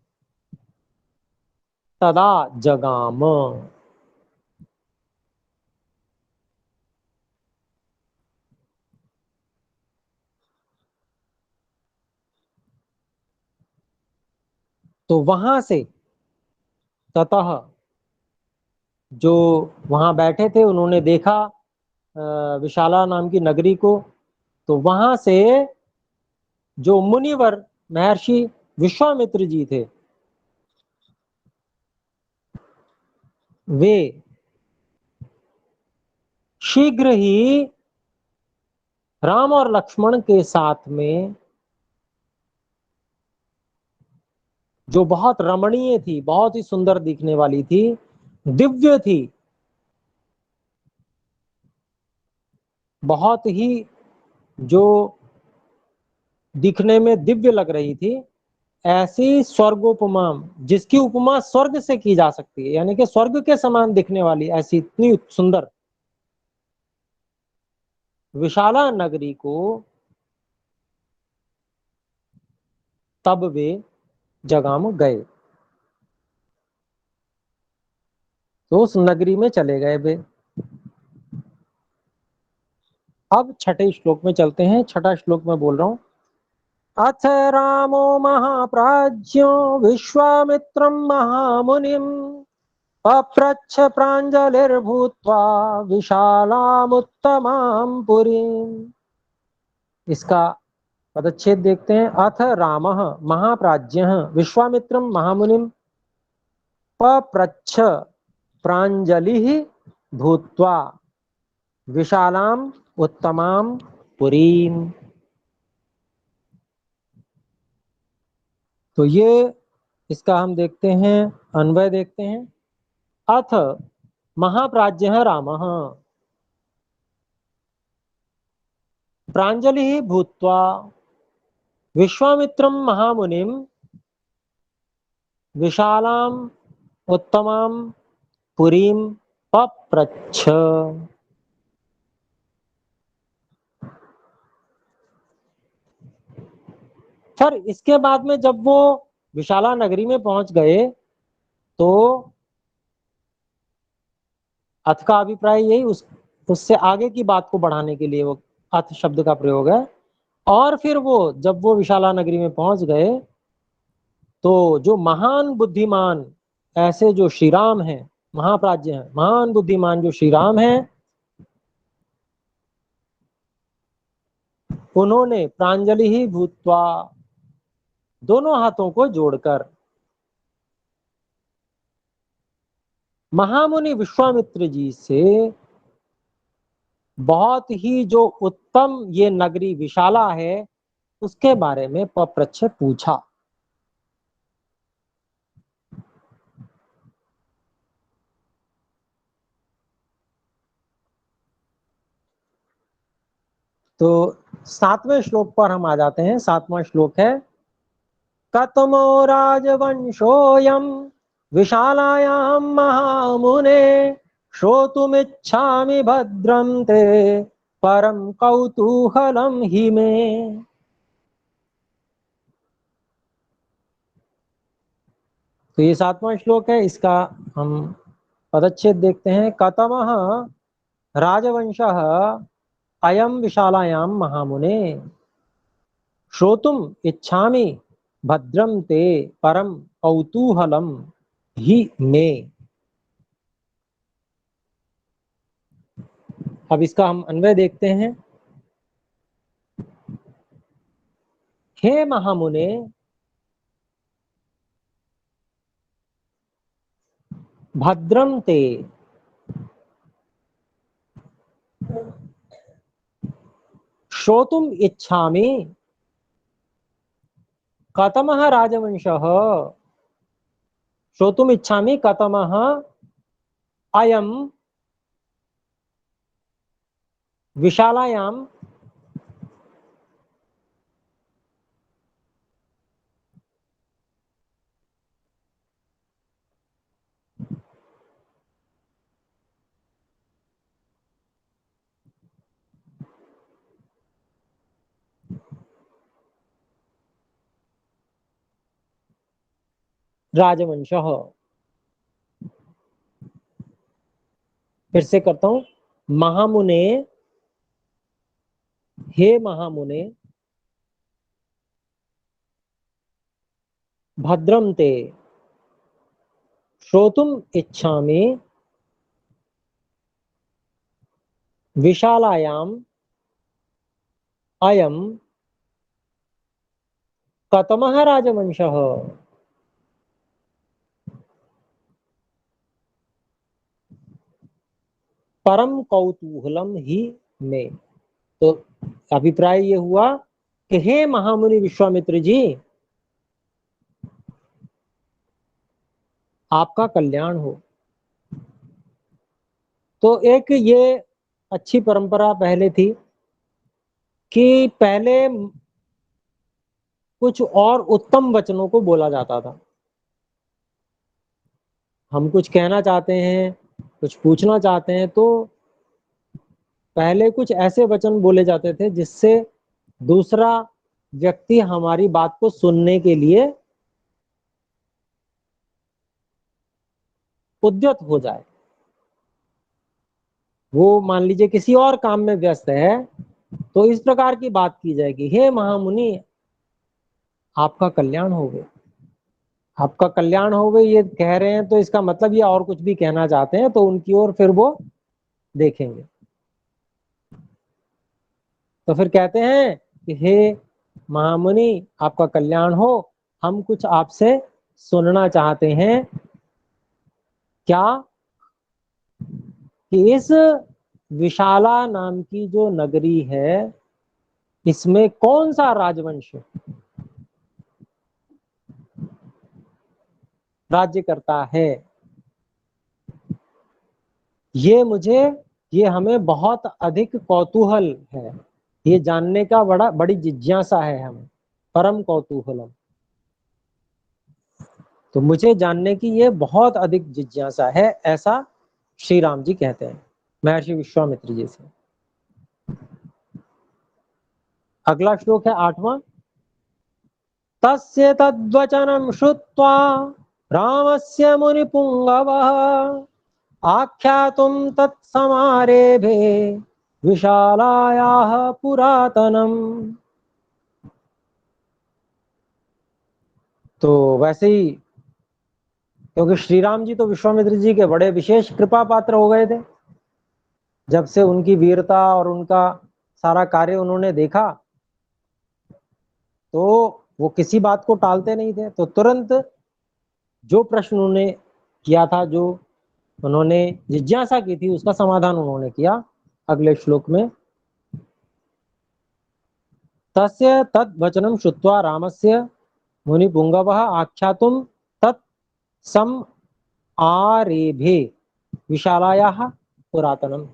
तदा जगाम। तो वहां से ततः जो वहां बैठे थे उन्होंने देखा विशाला नाम की नगरी को। तो वहां से जो मुनिवर महर्षि विश्वामित्र जी थे वे शीघ्र ही राम और लक्ष्मण के साथ में, जो बहुत रमणीय थी, बहुत ही सुंदर दिखने वाली थी, दिव्य थी, बहुत ही जो दिखने में दिव्य लग रही थी, ऐसी स्वर्गोपमा, जिसकी उपमा स्वर्ग से की जा सकती है, यानी कि स्वर्ग के समान दिखने वाली ऐसी इतनी सुंदर विशाला नगरी को तब वे जगाम गए। तो उस नगरी में चले गए वे। अब छठे श्लोक में चलते हैं। छठा श्लोक में बोल रहा हूं। अथ रामो महाप्राज्यो विश्वामित्रं महामुनिम् पप्रच्छ प्राञ्जलिर्भूत्वा विशालामुत्तमां पुरीम्। इसका पदच्छेद देखते हैं। अथ रामः महाप्राज्यः विश्वामित्रं महामुनिम् पप्रच्छ प्राञ्जलिः भूत्वा विशालाम उत्तमाम पुरीम। तो ये इसका हम देखते हैं, अन्वय देखते हैं। अथ महाप्राज्यः रामः प्राञ्जलिः भूत्वा विश्वामित्रं महामुनिं विशालाम उत्तमाम पुरीम पप्रच्छ। फिर इसके बाद में जब वो विशाला नगरी में पहुंच गए तो अथ का अभिप्राय यही, उससे आगे की बात को बढ़ाने के लिए वो अथ शब्द का प्रयोग है। और फिर वो जब वो विशाला नगरी में पहुंच गए तो जो महान बुद्धिमान ऐसे जो श्री राम हैं, महाप्राज्य हैं, महान बुद्धिमान जो श्री राम हैं, उन्होंने प्रांजलि ही भूत्वा, दोनों हाथों को जोड़कर महामुनि विश्वामित्र जी से बहुत ही जो उत्तम ये नगरी विशाला है उसके बारे में पप्रच्छ पूछा। तो सातवें श्लोक पर हम आ जाते हैं। सातवां श्लोक है। कतमो राजवंशोऽयं विशालायां महामुने श्रोतुमिच्छामि भद्रं ते परम कौतूहलं हि मे। तो ये सातवां श्लोक है। इसका हम पदच्छेद देखते हैं। कतमः राजवंशः अयं विशालायां महामुने श्रोतुम इच्छामि भद्रम ते परम कौतूहलम ही मे। अब इसका हम अन्वय देखते हैं। हे महामुने भद्रम ते श्रोतुम इच्छामि कतमः राजवंशः श्रोतुम इच्छामि कतमः अयम विशालायां राजवंशः। फिर से करता हूं, महामुने, हे महामुने, भद्रम ते श्रोतुम इच्छामि विशालायाम अयम कतमः राजवंशः। परम कौतूहलम ही में। तो अभिप्राय ये हुआ कि हे महामुनि विश्वामित्र जी, आपका कल्याण हो। तो एक ये अच्छी परंपरा पहले थी कि पहले कुछ और उत्तम वचनों को बोला जाता था। हम कुछ कहना चाहते हैं, कुछ पूछना चाहते हैं, तो पहले कुछ ऐसे वचन बोले जाते थे जिससे दूसरा व्यक्ति हमारी बात को सुनने के लिए उद्यत हो जाए। वो मान लीजिए किसी और काम में व्यस्त है, तो इस प्रकार की बात की जाएगी, हे महामुनि, आपका कल्याण हो गए। आपका कल्याण हो गए ये कह रहे हैं, तो इसका मतलब ये और कुछ भी कहना चाहते हैं, तो उनकी ओर फिर वो देखेंगे। तो फिर कहते हैं कि हे महामुनि, आपका कल्याण हो, हम कुछ आपसे सुनना चाहते हैं। क्या? कि इस विशाला नाम की जो नगरी है, इसमें कौन सा राजवंश राज्य करता है। ये हमें बहुत अधिक कौतूहल है, ये जानने का बड़ी जिज्ञासा है हमें। परम कौतूहलम, तो मुझे जानने की ये बहुत अधिक जिज्ञासा है, ऐसा श्री राम जी कहते हैं महर्षि विश्वामित्र जी से। अगला श्लोक है 8वां। तस्य तद्वचनं श्रुत्वा रामस्य मुनिपुंगवः आख्यातुं तत्समारेभे विशालायाः पुरातनम। तो वैसे ही, क्योंकि श्री राम जी तो विश्वामित्र जी के बड़े विशेष कृपा पात्र हो गए थे, जब से उनकी वीरता और उनका सारा कार्य उन्होंने देखा, तो वो किसी बात को टालते नहीं थे। तो तुरंत जो प्रश्न उन्होंने किया था, जो उन्होंने जिज्ञासा की थी, उसका समाधान उन्होंने किया अगले श्लोक में। तस्य तद वचनम श्रुत्वा रामस्य मुनिपुंगवः आख्यातुं तत् सम आरेभे विशालायाः पुरातनम।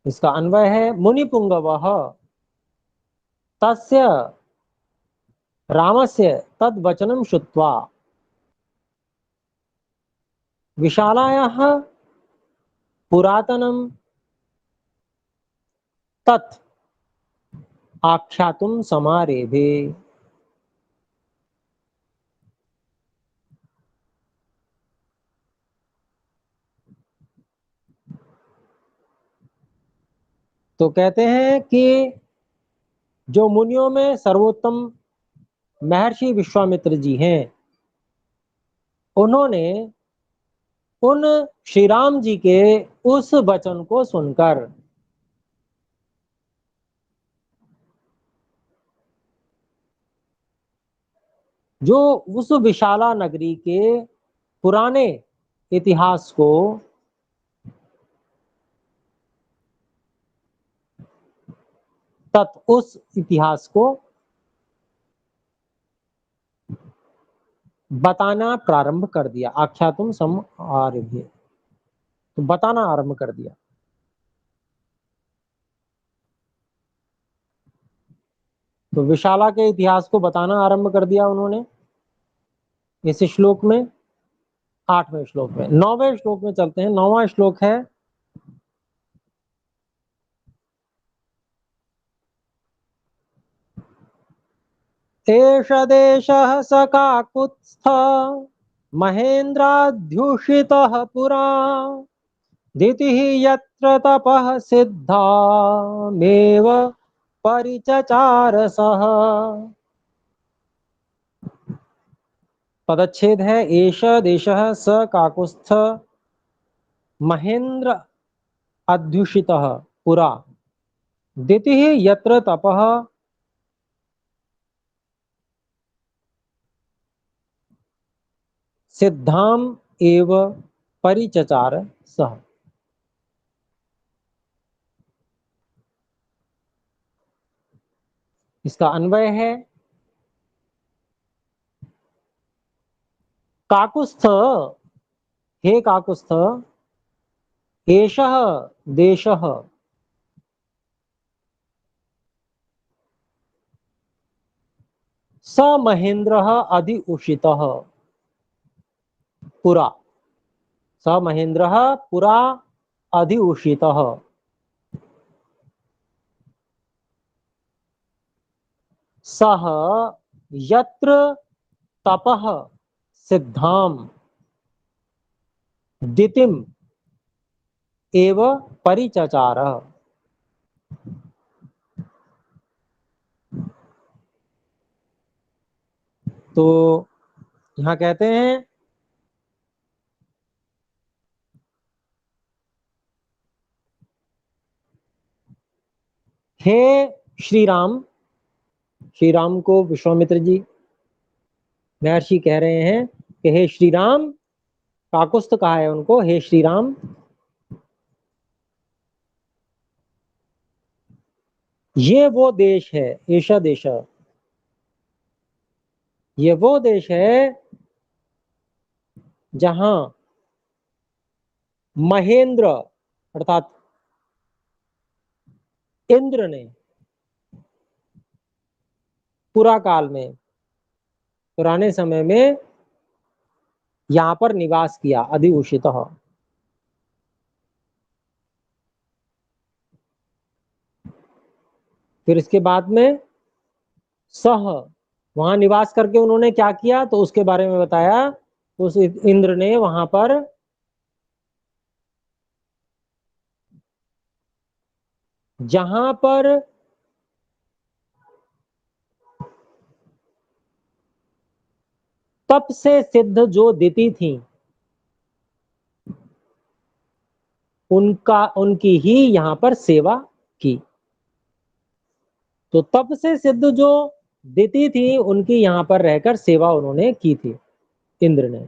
इसका अन्वय है मुनिपुंगवः तस्य रामस्य तद वचनम श्रुत्वा विशालायाः पुरातनम तत् आख्यातुं समारेभे। तो कहते हैं कि जो मुनियों में सर्वोत्तम महर्षि विश्वामित्र जी हैं, उन्होंने उन श्री राम जी के उस वचन को सुनकर जो उस विशाला नगरी के पुराने इतिहास को उस इतिहास को बताना प्रारंभ कर दिया। आख्यातुम सम आरभ्य, तो बताना आरंभ कर दिया। तो विशाला के इतिहास को बताना आरंभ कर दिया उन्होंने इस श्लोक में, 8वें श्लोक में। 9वें श्लोक में चलते हैं। 9वां श्लोक है एष देशः स काकुत्स्थ महेन्द्राध्युषितः पुरा दितिः यत्र तपः सिद्धामेव परिचचार सः। पदच्छेद है एष देशः स काकुत्स्थ महेन्द्र अध्युषितः पुरा दितिः यत्र तपः सिद्धाम एव परिचचार सः। इसका अन्वय है काकुत्स्थ, हे काकुत्स्थ, एषः देशः स महेन्द्रः अधिउषितः पुरा, स महेन्द्रः पुरा अधिउषितः सः यत्र तपः सिद्धाम दितिम एव परिचचार। तो यहां कहते हैं हे श्री राम, श्री राम को विश्वामित्र जी महर्षि कह रहे हैं कि हे श्री राम, काकुत्स्थ कहा है उनको, हे श्री राम, ये वो देश है, ऐसा देश, ये वो देश है जहां महेंद्र अर्थात इंद्र ने पुरा काल में, पुराने समय में यहां पर निवास किया, अधिउषितः। फिर इसके बाद में सह, वहां निवास करके उन्होंने क्या किया तो उसके बारे में बताया। उस इंद्र ने वहां पर जहां पर तप से सिद्ध जो दिति थी उनकी ही यहां पर सेवा की। तो तप से सिद्ध जो दिति थी उनकी यहां पर रहकर सेवा उन्होंने की थी इंद्र ने।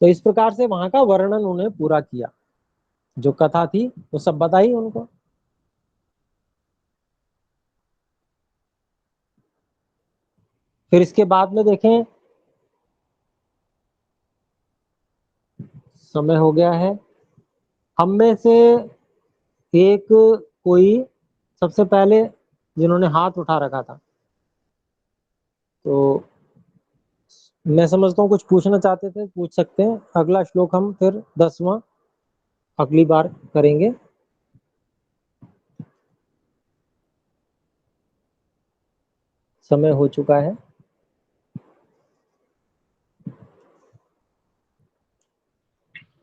तो इस प्रकार से वहां का वर्णन उन्हें पूरा किया, जो कथा थी वो सब बताई उनको। फिर इसके बाद में देखें, समय हो गया है। हम में से एक कोई सबसे पहले जिन्होंने हाथ उठा रखा था, तो मैं समझता हूँ कुछ पूछना चाहते थे, पूछ सकते हैं। अगला श्लोक हम फिर 10वां अगली बार करेंगे। समय हो चुका है।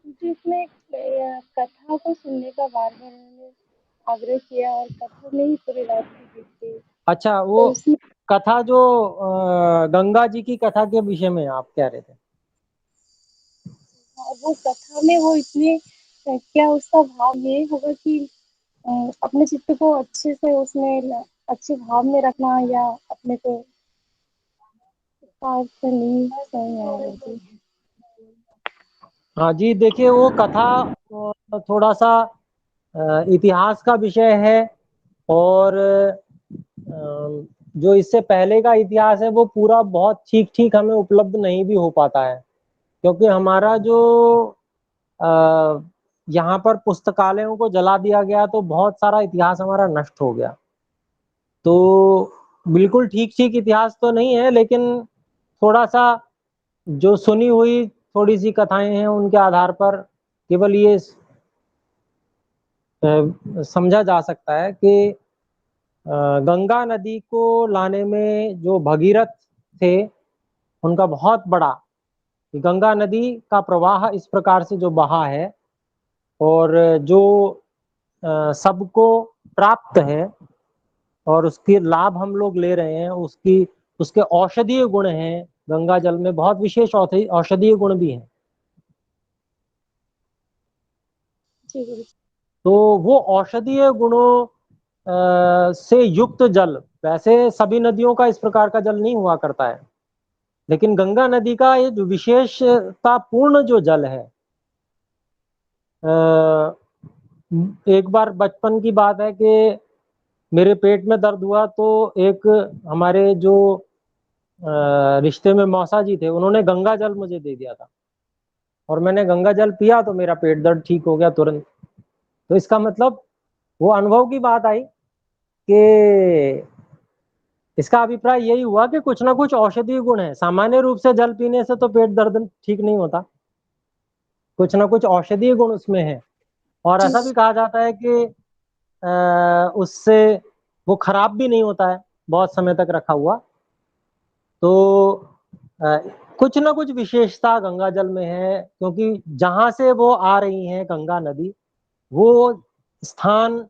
मुझे इसमें कथा को सुनने का बार बार उन्होंने आग्रह किया और कथा में ही पूरी रात की बीती। अच्छा, वो तो उसमें कथा जो गंगा जी की कथा के विषय में आप कह रहे थे। वो कथा में वो इतने क्या उसका भाव ये होगा कि अपने चित्त को अच्छे से उसमें अच्छे भाव में रखना या अपने को उसका अर्थ नहीं समझ आ रही थी। हाँ जी, देखिए वो कथा थोड़ा सा इतिहास का विषय है, और जो इससे पहले का इतिहास है वो पूरा बहुत ठीक ठीक हमें उपलब्ध नहीं भी हो पाता है, क्योंकि हमारा जो यहाँ पर पुस्तकालयों को जला दिया गया तो बहुत सारा इतिहास हमारा नष्ट हो गया। तो बिल्कुल ठीक ठीक इतिहास तो नहीं है, लेकिन थोड़ा सा जो सुनी हुई थोड़ी सी कथाएं हैं उनके आधार पर केवल ये समझा जा सकता है कि गंगा नदी को लाने में जो भगीरथ थे उनका बहुत बड़ा, गंगा नदी का प्रवाह इस प्रकार से जो बहा है और जो सबको प्राप्त है और उसके लाभ हम लोग ले रहे हैं, उसके औषधीय गुण हैं। गंगा जल में बहुत विशेष औषधीय गुण भी हैं। जी गुरु जी। तो वो औषधीय गुणों से युक्त जल, वैसे सभी नदियों का इस प्रकार का जल नहीं हुआ करता है, लेकिन गंगा नदी का ये जो विशेषता पूर्ण जो जल है, एक बार बचपन की बात है कि मेरे पेट में दर्द हुआ तो एक हमारे जो रिश्ते में मौसा जी थे, उन्होंने गंगा जल मुझे दे दिया था और मैंने गंगा जल पिया तो मेरा पेट दर्द ठीक हो गया तुरंत। तो इसका मतलब वो अनुभव की बात आई कि इसका अभिप्राय यही हुआ कि कुछ ना कुछ औषधीय गुण है। सामान्य रूप से जल पीने से तो पेट दर्द ठीक नहीं होता, कुछ ना कुछ औषधीय गुण उसमें है। और जी ऐसा भी कहा जाता है कि उससे वो खराब भी नहीं होता है बहुत समय तक रखा हुआ। तो अ, कुछ ना कुछ विशेषता गंगा जल में है, क्योंकि जहां से वो आ रही है गंगा नदी, वो स्थान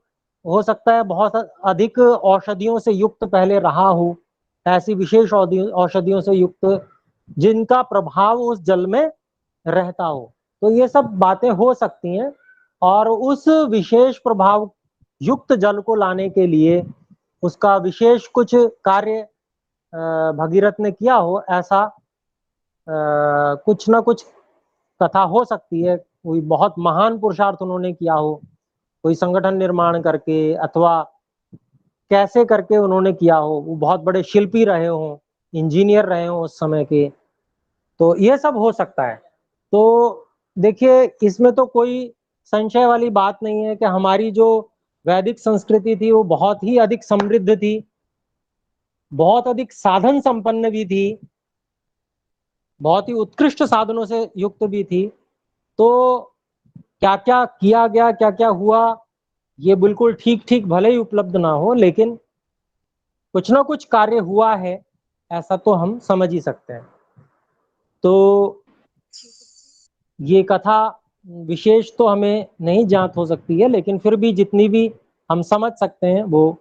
हो सकता है बहुत अधिक औषधियों से युक्त पहले रहा हो, ऐसी विशेष औषधियों से युक्त जिनका प्रभाव उस जल में रहता हो। तो ये सब बातें हो सकती हैं और उस विशेष प्रभाव युक्त जल को लाने के लिए उसका विशेष कुछ कार्य भगीरथ ने किया हो, ऐसा कुछ ना कुछ कथा हो सकती है। कोई बहुत महान पुरुषार्थ उन्होंने किया हो, कोई संगठन निर्माण करके अथवा कैसे करके उन्होंने किया हो, वो बहुत बड़े शिल्पी रहे हों, इंजीनियर रहे हों उस समय के, तो ये सब हो सकता है। तो देखिए, इसमें तो कोई संशय वाली बात नहीं है कि हमारी जो वैदिक संस्कृति थी वो बहुत ही अधिक समृद्ध थी, बहुत अधिक साधन संपन्न भी थी, बहुत ही उत्कृष्ट साधनों से युक्त भी थी। तो क्या क्या किया गया, क्या क्या हुआ, ये बिल्कुल ठीक ठीक भले ही उपलब्ध ना हो, लेकिन कुछ ना कुछ कार्य हुआ है, ऐसा तो हम समझ ही सकते हैं। तो ये कथा विशेष तो हमें नहीं ज्ञात हो सकती है, लेकिन फिर भी जितनी भी हम समझ सकते हैं वो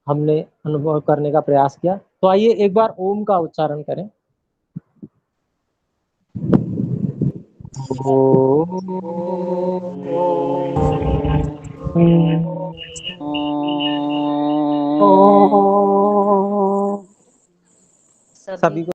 हमने अनुभव करने का प्रयास किया। तो आइए एक बार ओम का उच्चारण करें। सभी को